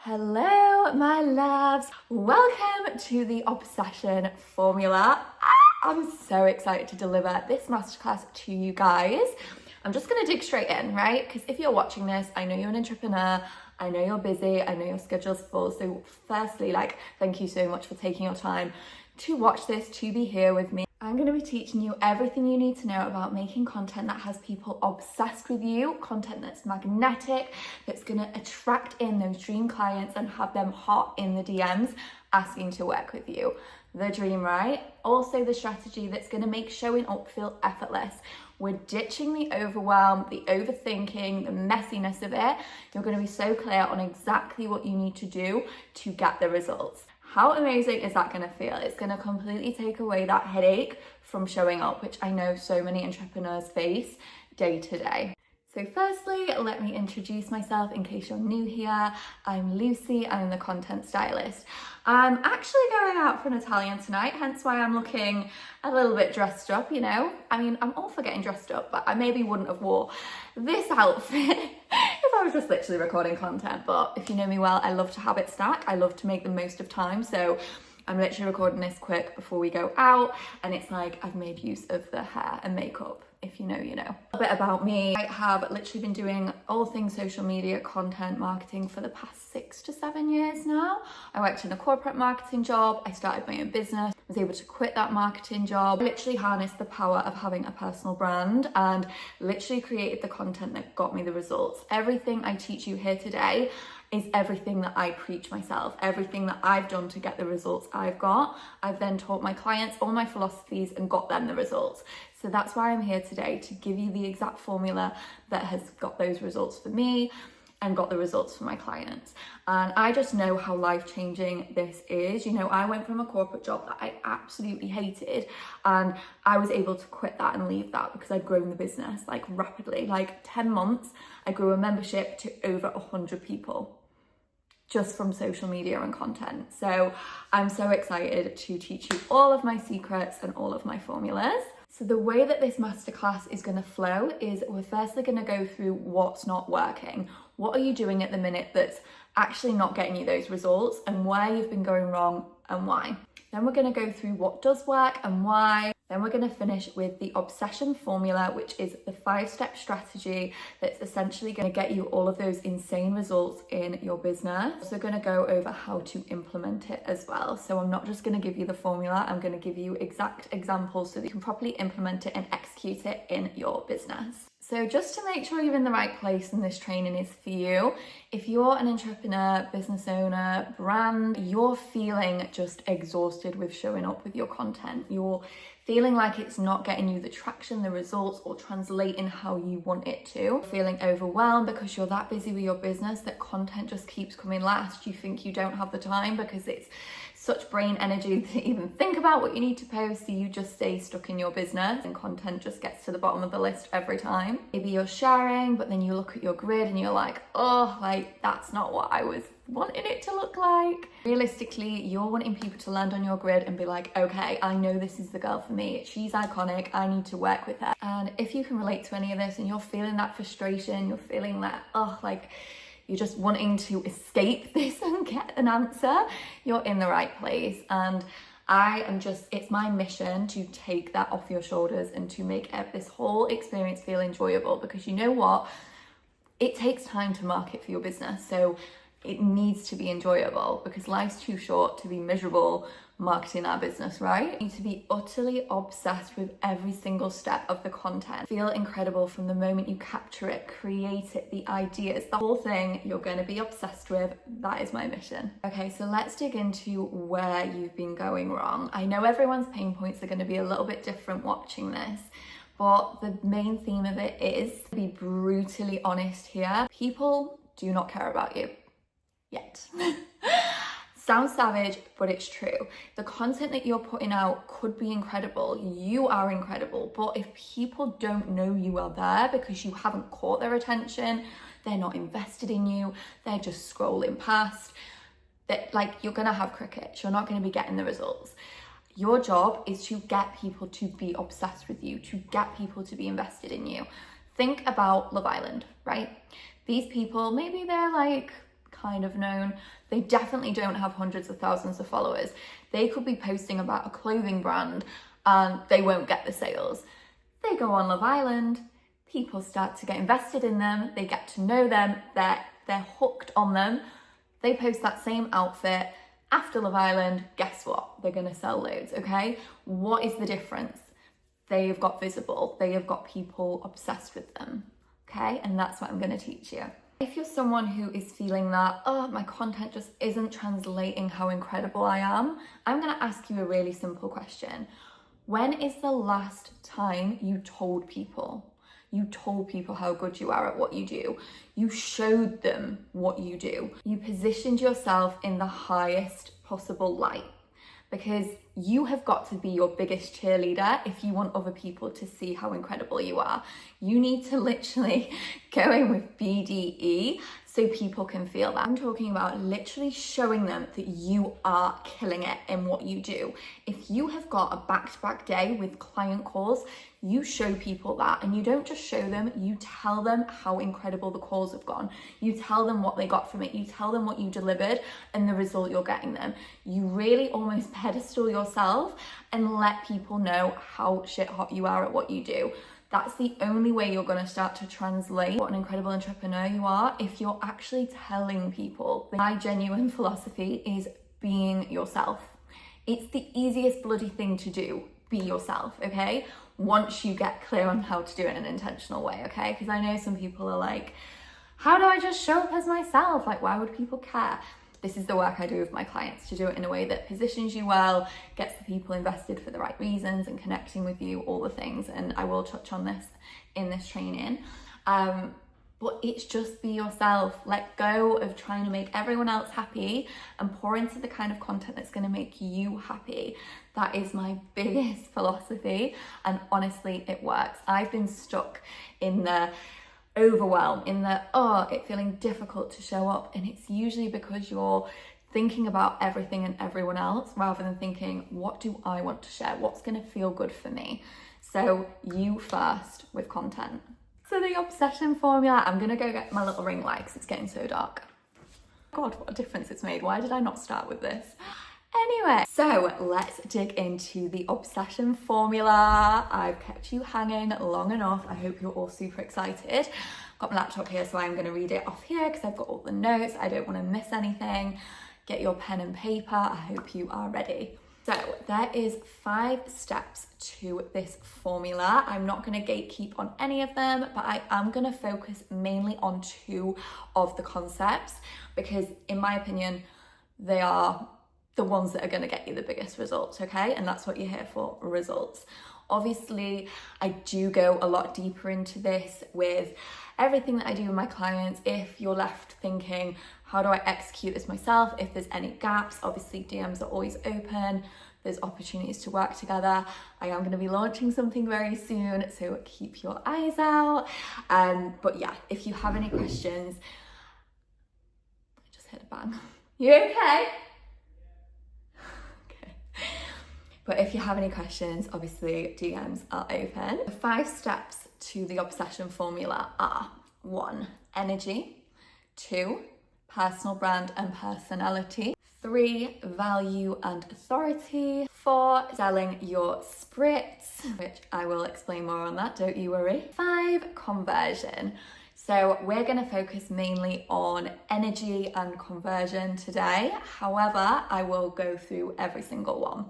Hello, my loves. Welcome to the Obsession Formula. I'm so excited to deliver this masterclass to you guys. I'm just gonna dig straight in, right? Because if you're watching this, I know you're an entrepreneur, I know you're busy, I know your schedule's full. So firstly, thank you so much for taking your time to watch this, to be here with me. I'm going to be teaching you everything you need to know about making content that has people obsessed with you, content that's magnetic, that's going to attract in those dream clients and have them hot in the DMs asking to work with you. The dream, right? Also the strategy that's going to make showing up feel effortless. We're ditching the overwhelm, the overthinking, the messiness of it. You're going to be so clear on exactly what you need to do to get the results. How amazing is that going to feel? It's going to completely take away that headache from showing up, which I know so many entrepreneurs face day to day. So firstly, let me introduce myself in case you're new here. I'm Lucy, I'm the content stylist. I'm actually going out for an Italian tonight, hence why I'm looking a little bit dressed up, you know. I mean, I'm all for getting dressed up, but I maybe wouldn't have wore this outfit if I was just literally recording content. But if you know me well, I love to habit stack. I love to make the most of time. So I'm literally recording this quick before we go out. And it's like I've made use of the hair and makeup. If you know, you know. A bit about me. I have literally been doing all things social media, content marketing for the past 6 to 7 years now. I worked in a corporate marketing job. I started my own business. I was able to quit that marketing job. I literally harnessed the power of having a personal brand and literally created the content that got me the results. Everything I teach you here today is everything that I preach myself, everything that I've done to get the results I've got. I've then taught my clients all my philosophies and got them the results. So that's why I'm here today, to give you the exact formula that has got those results for me and got the results for my clients. And I just know how life-changing this is. You know, I went from a corporate job that I absolutely hated, and I was able to quit that and leave that because I'd grown the business rapidly. 10 months, I grew a membership to over 100 people just from social media and content. So I'm so excited to teach you all of my secrets and all of my formulas. So the way that this masterclass is going to flow is we're firstly going to go through what's not working. What are you doing at the minute that's actually not getting you those results, and where you've been going wrong and why. Then we're going to go through what does work and why. Then we're going to finish with the obsession formula, which is the 5-step strategy that's essentially going to get you all of those insane results in your business. Also going to go over how to implement it as well. So I'm not just going to give you the formula, I'm going to give you exact examples so that you can properly implement it and execute it in your business. So just to make sure you're in the right place and this training is for you, if you're an entrepreneur, business owner, brand, you're feeling just exhausted with showing up with your content, you're feeling like it's not getting you the traction, the results, or translating how you want it to, feeling overwhelmed because you're that busy with your business that content just keeps coming last. You think you don't have the time because it's such brain energy to even think about what you need to post, so you just stay stuck in your business and content just gets to the bottom of the list every time. Maybe you're sharing, but then you look at your grid and you're like, oh, that's not what I was wanting it to look like. Realistically, you're wanting people to land on your grid and be like, okay, I know this is the girl for me. She's iconic. I need to work with her. And if you can relate to any of this and you're feeling that frustration, you're feeling that, you're just wanting to escape this and get an answer, you're in the right place. And it's my mission to take that off your shoulders and to make this whole experience feel enjoyable, because you know what? It takes time to market for your business. So it needs to be enjoyable, because life's too short to be miserable marketing our business, right? You need to be utterly obsessed with every single step of the content. Feel incredible from the moment you capture it, create it, the ideas, the whole thing you're going to be obsessed with. That is my mission. Okay, so let's dig into where you've been going wrong. I know everyone's pain points are going to be a little bit different watching this, but the main theme of it is, to be brutally honest here, people do not care about you. Yet. Sounds savage, but it's true. The content that you're putting out could be incredible. You are incredible, but if people don't know you are there because you haven't caught their attention, they're not invested in you, they're just scrolling past, you're gonna have crickets. You're not gonna be getting the results. Your job is to get people to be obsessed with you, to get people to be invested in you. Think about Love Island, right? These people, maybe they're kind of known. They definitely don't have hundreds of thousands of followers. They could be posting about a clothing brand and they won't get the sales. They go on Love Island, people start to get invested in them, they get to know them, they're hooked on them. They post that same outfit after Love Island, guess what? They're gonna sell loads, okay? What is the difference? They have got visible, they have got people obsessed with them, okay? And that's what I'm gonna teach you. If you're someone who is feeling that, oh, my content just isn't translating how incredible I am, I'm gonna ask you a really simple question. When is the last time you told people? You told people how good you are at what you do. You showed them what you do. You positioned yourself in the highest possible light, because you have got to be your biggest cheerleader if you want other people to see how incredible you are. You need to literally go in with BDE so people can feel that. I'm talking about literally showing them that you are killing it in what you do. If you have got a back-to-back day with client calls, you show people that, and you don't just show them, you tell them how incredible the calls have gone. You tell them what they got from it. You tell them what you delivered and the result you're getting them. You really almost pedestal yourself and let people know how shit hot you are at what you do. That's the only way you're going to start to translate what an incredible entrepreneur you are, if you're actually telling people. My genuine philosophy is being yourself. It's the easiest bloody thing to do. Be yourself, okay? Once you get clear on how to do it in an intentional way, okay? Because I know some people are like, how do I just show up as myself? Like, why would people care? This is the work I do with my clients, to do it in a way that positions you well, gets the people invested for the right reasons and connecting with you, all the things. And I will touch on this in this training. But it's just be yourself. Let go of trying to make everyone else happy and pour into the kind of content that's going to make you happy. That is my biggest philosophy, and honestly, it works. I've been stuck in the overwhelm, in the it feeling difficult to show up, and it's usually because you're thinking about everything and everyone else rather than thinking, what do I want to share? What's going to feel good for me? So you first with content. So the obsession formula, I'm gonna go get my little ring light because it's getting so dark. God, what a difference it's made. Why did I not start with this? Anyway, so let's dig into the obsession formula. I've kept you hanging long enough. I hope you're all super excited. I've got my laptop here, so I'm gonna read it off here because I've got all the notes. I don't wanna miss anything. Get your pen and paper. I hope you are ready. So there is 5 steps to this formula. I'm not going to gatekeep on any of them, but I am going to focus mainly on 2 of the concepts because in my opinion, they are the ones that are going to get you the biggest results, okay? And that's what you're here for, results. Obviously, I do go a lot deeper into this with everything that I do with my clients. If you're left thinking, how do I execute this myself? If there's any gaps, obviously DMs are always open. There's opportunities to work together. I am going to be launching something very soon, so keep your eyes out. But yeah, if you have any questions, I just hit a bang. You okay? But if you have any questions, obviously DMs are open. The 5 steps to the obsession formula are 1, energy, 2, personal brand and personality, 3, value and authority, 4, selling your spritz, which I will explain more on that, don't you worry, 5, conversion. So we're going to focus mainly on energy and conversion today. However, I will go through every single one.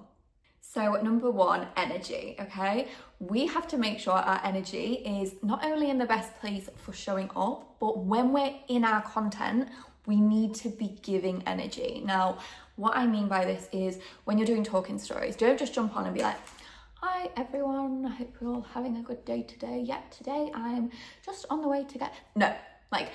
So number 1, energy, okay? We have to make sure our energy is not only in the best place for showing up, but when we're in our content, we need to be giving energy. Now, what I mean by this is when you're doing talking stories, don't just jump on and be like, hi everyone, I hope you're all having a good day today. Yeah, today I'm just on the way to get, no, like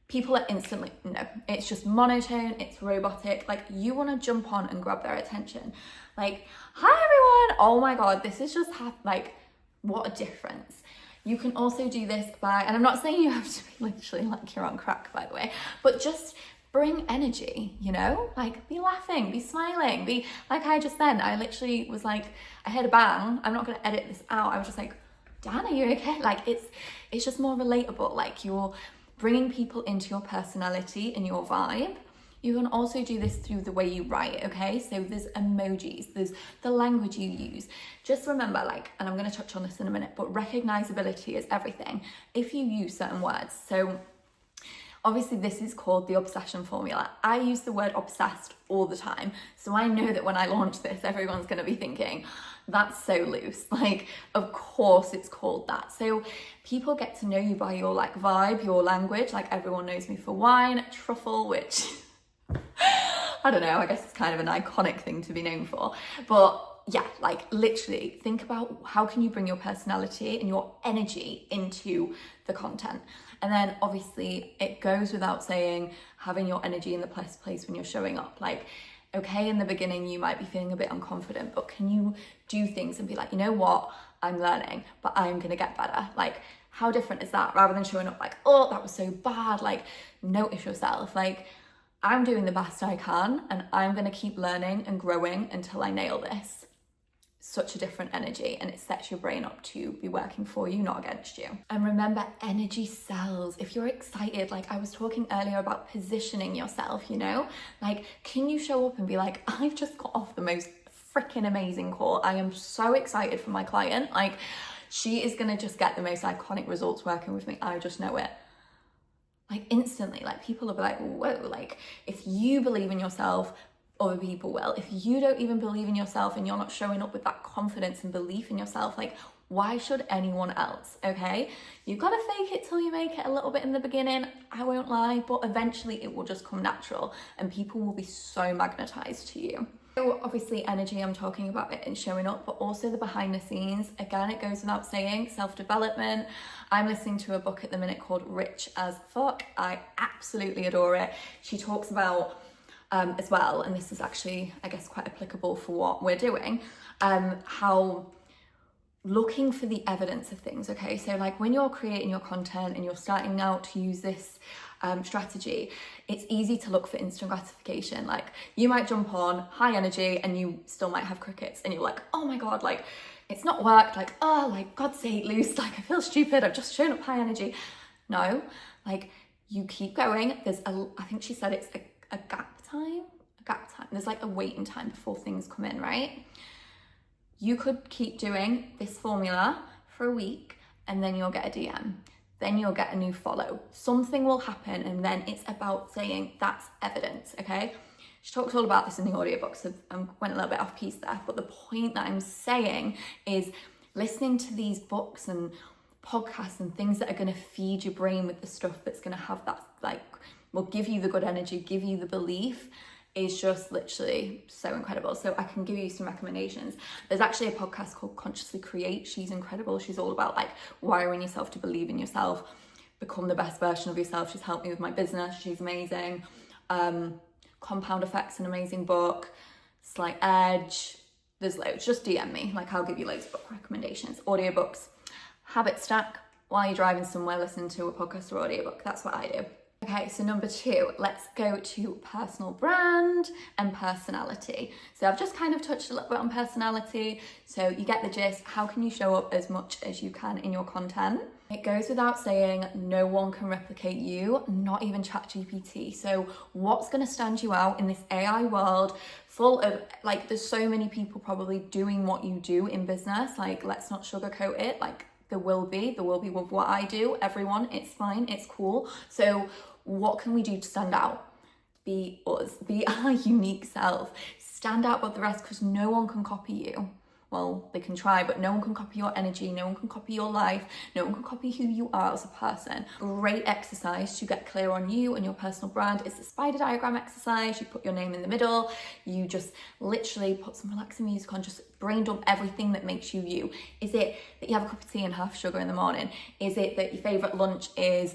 people are instantly, no, it's just monotone, it's robotic. Like you wanna jump on and grab their attention. Like, hi everyone, oh my God, this is just like, what a difference. You can also do this by, and I'm not saying you have to be literally like you're on crack, by the way, but just bring energy, you know, like be laughing, be smiling, be like I just then, I literally was like, I heard a bang, I'm not gonna edit this out. I was just like, Dan, are you okay? Like it's just more relatable. Like you're bringing people into your personality and your vibe. You can also do this through the way you write, okay? So there's emojis, there's the language you use. Just remember, like, and I'm going to touch on this in a minute, but recognizability is everything if you use certain words. So obviously this is called the obsession formula. I use the word obsessed all the time. So I know that when I launch this, everyone's going to be thinking, that's so loose. Like, of course it's called that. So people get to know you by your like vibe, your language. Like, everyone knows me for wine, truffle, which I don't know, I guess it's kind of an iconic thing to be known for. But yeah, like literally think about how can you bring your personality and your energy into the content. And then obviously it goes without saying, having your energy in the best place when you're showing up. Like, okay, in the beginning you might be feeling a bit unconfident, but can you do things and be like, you know what, I'm learning, but I'm gonna get better. Like, how different is that? Rather than showing up like, oh, that was so bad. Like, notice yourself. Like, I'm doing the best I can and I'm gonna keep learning and growing until I nail this. Such a different energy, and it sets your brain up to be working for you, not against you. And remember, energy sells. If you're excited, like I was talking earlier about positioning yourself, you know, like, can you show up and be like, I've just got off the most freaking amazing call. I am so excited for my client. Like, she is gonna just get the most iconic results working with me. I just know it. Like, instantly, like, people will be like, whoa, like, if you believe in yourself, other people will. If you don't even believe in yourself and you're not showing up with that confidence and belief in yourself, like, why should anyone else? Okay, you've got to fake it till you make it a little bit in the beginning, I won't lie, but eventually it will just come natural and people will be so magnetized to you. So obviously energy, I'm talking about it and showing up, but also the behind the scenes. Again, it goes without saying, self-development. I'm listening to a book at the minute called Rich as Fuck. I absolutely adore it. She talks about as well, and this is actually, I guess, quite applicable for what we're doing, how looking for the evidence of things, okay? So like when you're creating your content and you're starting out to use this strategy, it's easy to look for instant gratification. Like, you might jump on high energy and you still might have crickets and you're like, oh my God, like it's not worked. Like, oh, like God's sake, Luce, like I feel stupid. I've just shown up high energy. No, like you keep going. There's I think she said it's a gap time. There's like a waiting time before things come in, right? You could keep doing this formula for a week and then you'll get a DM. Then you'll get a new follow. Something will happen and then it's about saying that's evidence, okay? She talks all about this in the audiobook, so I went a little bit off piece there, but the point that I'm saying is listening to these books and podcasts and things that are gonna feed your brain with the stuff that's gonna have that, like, will give you the good energy, give you the belief, is just literally so incredible. So I can give you some recommendations. There's actually a podcast called Consciously Create. She's incredible. She's all about like wiring yourself to believe in yourself, become the best version of yourself. She's helped me with my business. She's amazing. Compound Effects, an amazing book. Slight Edge. There's loads. Just DM me. Like, I'll give you loads of book recommendations. Audiobooks. Habit stack while you're driving somewhere, listen to a podcast or audiobook. That's what I do. Okay, so number 2, let's go to personal brand and personality. So I've just kind of touched a little bit on personality, so you get the gist. How can you show up as much as you can in your content? It goes without saying, no one can replicate you, not even ChatGPT. So what's going to stand you out in this AI world full of, like, there's so many people probably doing what you do in business. Like, let's not sugarcoat it. Like, there will be with what I do, everyone, it's fine, it's cool. So what can we do to stand out? Be us, be our unique self. Stand out above the rest, because no one can copy you. Well, they can try, but no one can copy your energy, no one can copy your life, no one can copy who you are as a person. Great exercise to get clear on you and your personal brand is the spider diagram exercise. You put your name in the middle, you just literally put some relaxing music on, just brain dump everything that makes you you. Is it that you have a cup of tea and half sugar in the morning? Is it that your favorite lunch is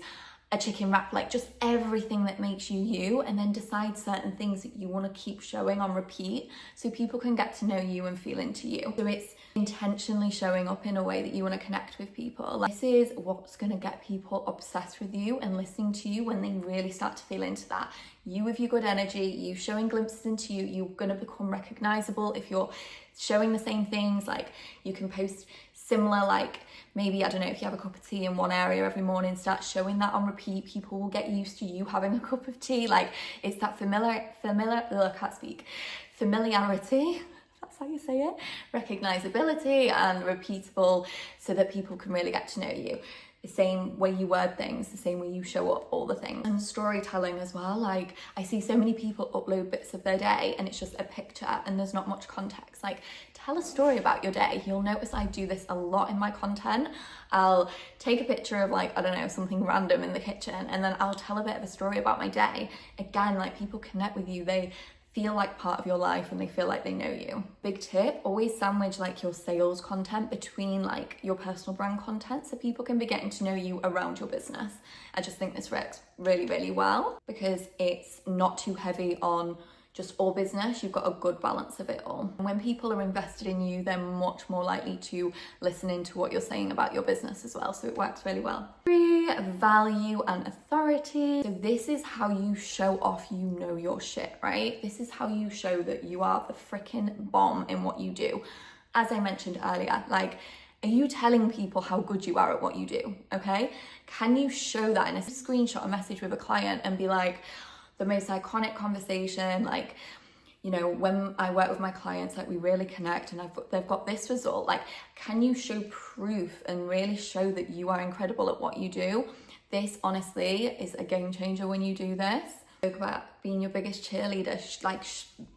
a chicken wrap? Like, just everything that makes you you, and then decide certain things that you want to keep showing on repeat so people can get to know you and feel into you. So it's intentionally showing up in a way that you want to connect with people. Like, this is what's going to get people obsessed with you and listening to you when they really start to feel into that. You with your good energy, you showing glimpses into you, you're going to become recognizable if you're showing the same things. Like, you can post similar, like maybe, I don't know, if you have a cup of tea in one area every morning, start showing that on repeat. People will get used to you having a cup of tea. Like, it's that familiarity, that's how you say it, recognizability and repeatable, so that people can really get to know you. The same way you word things, the same way you show up, all the things. And storytelling as well. Like, I see so many people upload bits of their day and it's just a picture and there's not much context. Like, tell a story about your day. You'll notice I do this a lot in my content. I'll take a picture of, like, I don't know, something random in the kitchen, and then I'll tell a bit of a story about my day. Again, like, people connect with you. They feel like part of your life and they feel like they know you. Big tip, always sandwich like your sales content between like your personal brand content, so people can be getting to know you around your business. I just think this works really, really well because it's not too heavy on just all business. You've got a good balance of it all. And when people are invested in you, they're much more likely to listen into what you're saying about your business as well. So it works really well. Value and authority. So this is how you show off you know your shit, right? This is how you show that you are the freaking bomb in what you do. As I mentioned earlier, like, are you telling people how good you are at what you do? Okay, can you show that in a screenshot, a message with a client, and be like, the most iconic conversation, like, you know, when I work with my clients, like, we really connect and they've got this result. Like, can you show proof and really show that you are incredible at what you do? This honestly is a game changer when you do this. Talk about being your biggest cheerleader,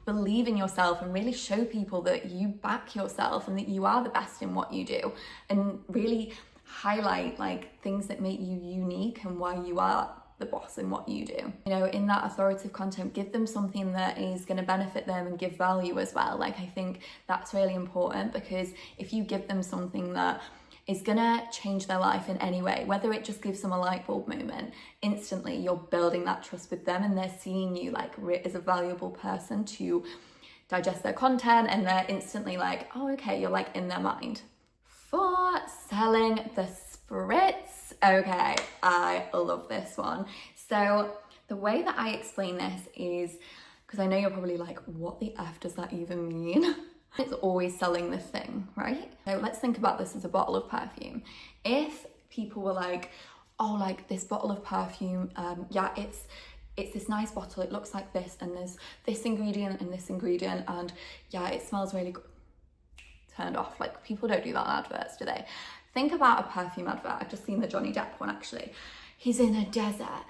believe in yourself and really show people that you back yourself and that you are the best in what you do, and really highlight like things that make you unique and why you are the boss in what you do. You know, in that authoritative content, give them something that is going to benefit them and give value as well. Like, I think that's really important, because if you give them something that is going to change their life in any way, whether it just gives them a light bulb moment, instantly you're building that trust with them and they're seeing you like as a valuable person to digest their content, and they're instantly like, oh, okay, you're like in their mind. For selling the spritz, okay, I love this one. So the way that I explain this is, because I know you're probably like, what the F does that even mean? It's always selling the thing, right? So let's think about this as a bottle of perfume. If people were like, oh, like this bottle of perfume, yeah, it's this nice bottle, it looks like this, and there's this ingredient and this ingredient, and yeah, it smells really good. Turned off. Like, people don't do that in adverts, do they? Think about a perfume advert. I've just seen the Johnny Depp one actually. He's in a desert.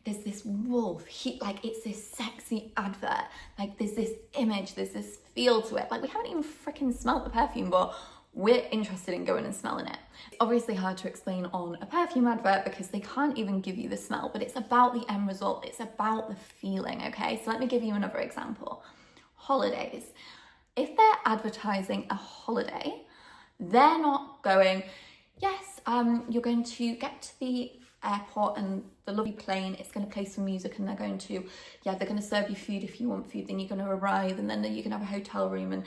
There's this wolf. It's this sexy advert. Like, there's this image, there's this feel to it. Like, we haven't even freaking smelled the perfume, but we're interested in going and smelling it. It's obviously hard to explain on a perfume advert because they can't even give you the smell, but it's about the end result. It's about the feeling, okay? So let me give you another example. Holidays. If they're advertising a holiday, they're not going, yes, you're going to get to the airport and the lovely plane, it's going to play some music, and they're going to serve you food if you want food, then you're going to arrive, and then you can have a hotel room. And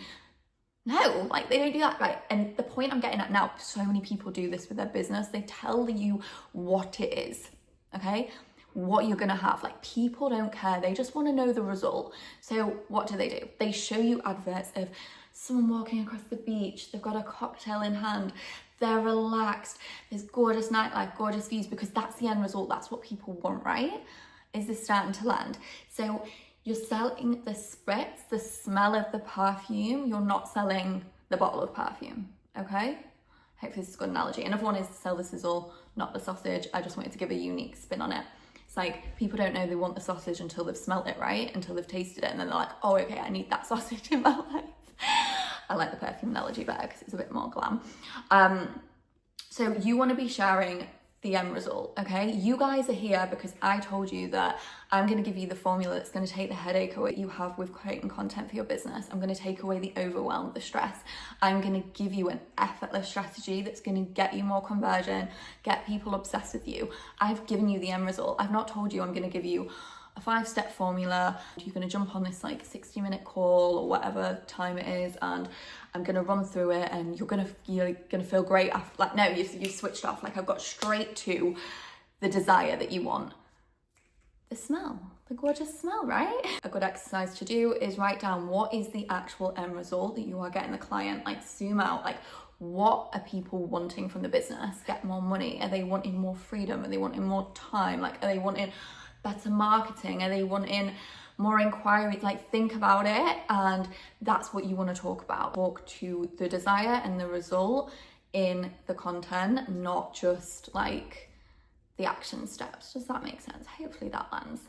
no, like, they don't do that, right? And the point I'm getting at now, so many people do this with their business. They tell you what it is, okay? What you're gonna have. Like, people don't care, they just want to know the result. So what do? They show you adverts of someone walking across the beach, they've got a cocktail in hand, they're relaxed, there's gorgeous nightlife, gorgeous views, because that's the end result. That's what people want, right? Is this starting to land? So you're selling the spritz, the smell of the perfume. You're not selling the bottle of perfume, okay? Hopefully this is a good analogy. Another one is sell the sizzle, not the sausage. I just wanted to give a unique spin on it. It's like, people don't know they want the sausage until they've smelt it, right? Until they've tasted it, and then they're like, oh, okay, I need that sausage in my life. I like the perfume analogy better because it's a bit more glam. So you want to be sharing the end result, okay? You guys are here because I told you that I'm going to give you the formula that's going to take the headache away you have with creating content for your business. I'm going to take away the overwhelm, the stress. I'm going to give you an effortless strategy that's going to get you more conversion, get people obsessed with you. I've given you the end result. I've not told you I'm going to give you a 5-step formula. You're going to jump on this like 60-minute call or whatever time it is, and I'm going to run through it, and you're going to feel great after. Like, no, you've switched off. Like, I've got straight to the desire that you want. The smell, the gorgeous smell, right? A good exercise to do is write down what is the actual end result that you are getting the client. Like, zoom out, like, what are people wanting from the business? Get more money? Are they wanting more freedom? Are they wanting more time? Like, are they wanting better marketing? Are they wanting more inquiries? Like, think about it, and that's what you want to talk about. Talk to the desire and the result in the content, not just like the action steps. Does that make sense? Hopefully that lands.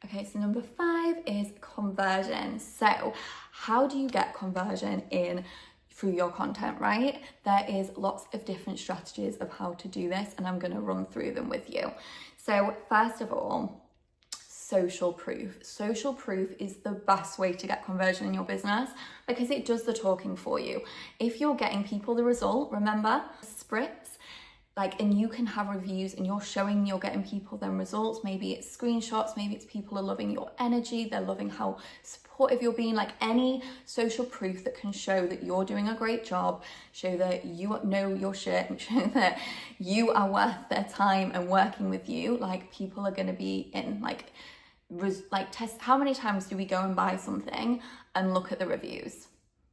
Okay, so number 5 is conversion. So how do you get conversion in through your content, right? There is lots of different strategies of how to do this, and I'm going to run through them with you. So first of all, social proof. Social proof is the best way to get conversion in your business because it does the talking for you. If you're getting people the result, remember, spritz, like, and you can have reviews and you're showing you're getting people them results. Maybe it's screenshots, maybe it's people are loving your energy, they're loving how supportive you're being. Like, any social proof that can show that you're doing a great job, show that you know your shit, and show that you are worth their time and working with you, like, people are going to be in. Like, test how many times do we go and buy something and look at the reviews,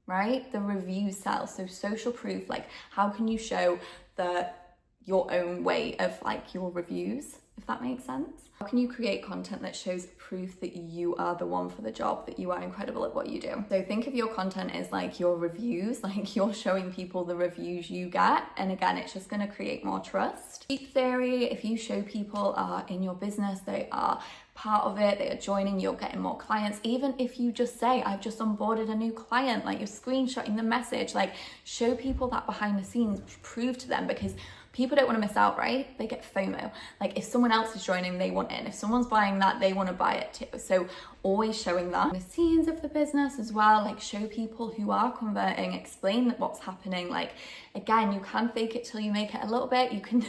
right? The reviews sell. So social proof, like, how can you show that your own way of like your reviews, if that makes sense? How can you create content that shows proof that you are the one for the job, that you are incredible at what you do? So think of your content as like your reviews, like you're showing people the reviews you get. And again, it's just going to create more trust. Deep theory, if you show people are in your business, they are part of it, they are joining, you're getting more clients. Even if you just say, I've just onboarded a new client, like, you're screenshotting the message, like, show people that behind the scenes, prove to them, because people don't want to miss out, right? They get FOMO. Like, if someone else is joining, they want in. If someone's buying that, they want to buy it too. So always showing that. The scenes of the business as well, like, show people who are converting, explain that what's happening. Like, again, you can fake it till you make it a little bit. You can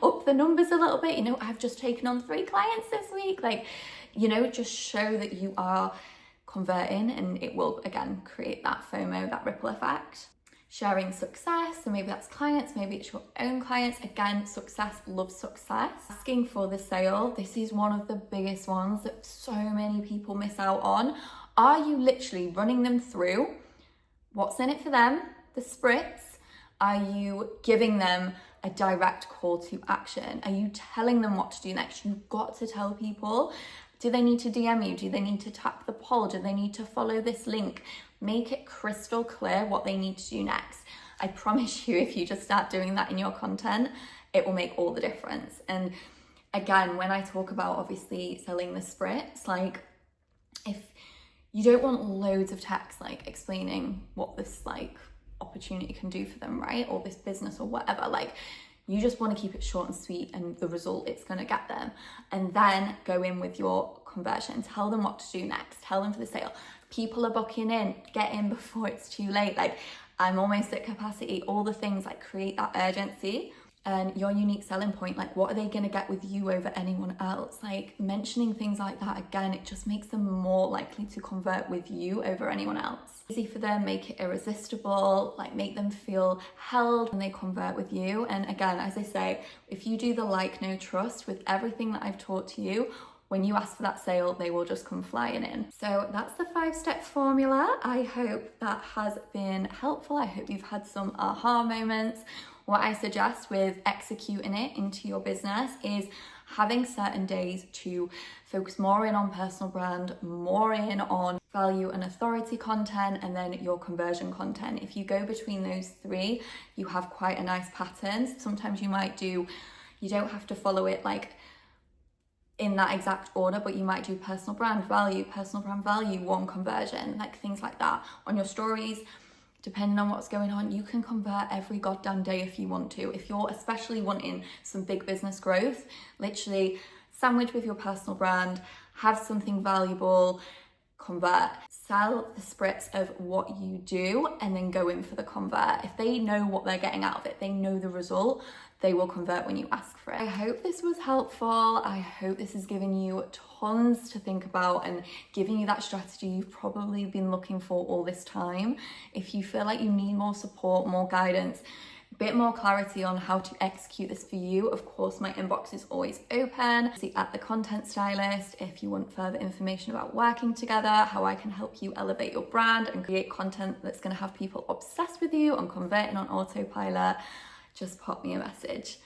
up the numbers a little bit. You know, I've just taken on 3 clients this week. Like, you know, just show that you are converting, and it will, again, create that FOMO, that ripple effect. Sharing success, so maybe that's clients, maybe it's your own clients. Again, success loves success. Asking for the sale, this is one of the biggest ones that so many people miss out on. Are you literally running them through what's in it for them, the spritz? Are you giving them a direct call to action? Are you telling them what to do next? You've got to tell people. Do they need to DM you? Do they need to tap the poll? Do they need to follow this link? Make it crystal clear what they need to do next. I promise you, if you just start doing that in your content, it will make all the difference. And again, when I talk about obviously selling the spritz, like, if you don't want loads of text, like, explaining what this like opportunity can do for them, right? Or this business or whatever, like, you just want to keep it short and sweet and the result it's going to get them. And then go in with your conversion. Tell them what to do next. Tell them for the sale. People are booking in. Get in before it's too late. Like, I'm almost at capacity. All the things, like, create that urgency. And your unique selling point, like, what are they going to get with you over anyone else? Like, mentioning things like that, again, it just makes them more likely to convert with you over anyone else. Easy for them, make it irresistible, like, make them feel held when they convert with you. And again, as I say, if you do the like, no trust with everything that I've taught to you, when you ask for that sale, they will just come flying in. So that's the 5-step formula. I hope that has been helpful. I hope you've had some aha moments. What I suggest with executing it into your business is having certain days to focus more in on personal brand, more in on value and authority content, and then your conversion content. If you go between those 3, you have quite a nice pattern. Sometimes you don't have to follow it like in that exact order, but you might do personal brand value, 1 conversion, like things like that. On your stories, depending on what's going on, you can convert every goddamn day if you want to. If you're especially wanting some big business growth, literally sandwich with your personal brand, have something valuable, convert. Sell the spritz of what you do and then go in for the convert. If they know what they're getting out of it, they know the result, they will convert when you ask for it. I hope this was helpful. I hope this has given you tons to think about and giving you that strategy you've probably been looking for all this time. If you feel like you need more support, more guidance, bit more clarity on how to execute this for you, of course, my inbox is always open. See at the content stylist if you want further information about working together, how I can help you elevate your brand and create content that's going to have people obsessed with you and converting on autopilot. Just pop me a message.